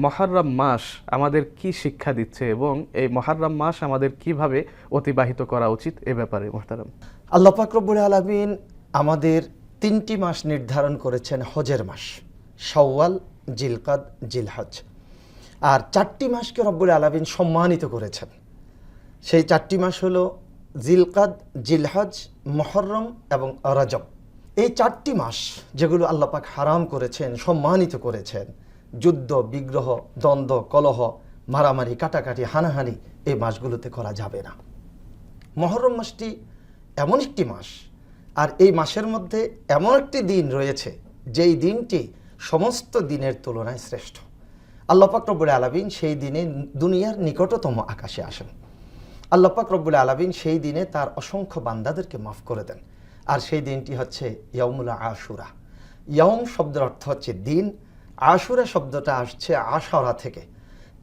মুহররম মাস আমাদের কি শিক্ষা দিচ্ছে এবং এই মুহররম মাস আমাদের কিভাবে অতিবাহিত করা উচিত এ ব্যাপারে মুহতারাম। আল্লাহ পাক রব্বুল আলামিন আমাদের 3টি মাস নির্ধারণ করেছেন হজের মাস, শাওয়াল, জিলকাদ, জিলহজ। আর 4টি মাসকে রব্বুল আলামিন সম্মানিত করেছেন। সেই 4টি মাস হলো জিলকাদ, জিলহজ, মুহররম এবং রজব। এই 4টি মাস যেগুলো আল্লাহ পাক হারাম করেছেন, সম্মানিত করেছেন, যুদ্ধ, বিগ্রহ, দ্বন্দ্ব, কলহ, মারামারি, কাটাকাটি, হানাহানি এই মাসগুলোতে করা যাবে না। মুহররম মাসটি এমন একটি মাস, আর এই মাসের মধ্যে এমন একটি দিন রয়েছে যেই দিনটি সমস্ত দিনের তুলনায় শ্রেষ্ঠ। আল্লাহ পাক রব্বুল আলামিন সেই দিনে দুনিয়ার নিকটতম আকাশে আসেন। আল্লাহ পাক রব্বুল আলামিন সেই দিনে তার অসংখ্য বান্দাদেরকে মাফ করে দেন। আর সেই দিনটি হচ্ছে ইয়াউমুল আশুরা। ইয়াউম শব্দের অর্থ হচ্ছে দিন, আশুরা শব্দটা আসছে আশারা থেকে।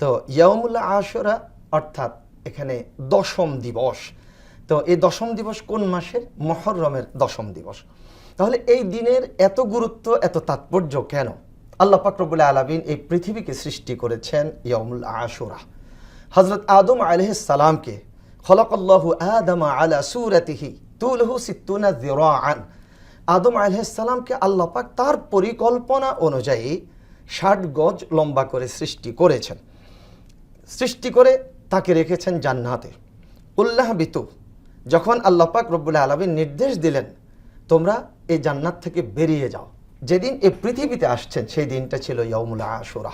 তো ইয়াউমুল আশুরা অর্থাৎ এখানে 10ম দিবস। তো এই 10ম দিবস কোন মাসের? মুহররমের 10ম দিবস। তাহলে এই দিনের এত গুরুত্ব, এত তাৎপর্য কেন? আল্লাহ পাক রব্বুল আলামিন এই পৃথিবীকে সৃষ্টি করেছেন ইয়াউমুল আশুরা। হযরত আদম আলাইহিস সালামকে খলাকাল্লাহু আদামা আলা সূরাতিহি তুলহু 60 যিরাআন। আদম আলাইহিস সালামকে আল্লাহ পাক তার পরিকল্পনা অনুযায়ী 60 গজ লম্বা করে সৃষ্টি করেছেন। সৃষ্টি করে তাকে রেখেছেন জান্নাতে। উল্লাহ বিতু, যখন আল্লাহ পাক রব্বুল আলামিন নির্দেশ দিলেন তোমরা এই জান্নাত থেকে বেরিয়ে যাও, যেদিন এই পৃথিবীতে আসছেন সেই দিনটা ছিল ইয়াউমুল আশুরা।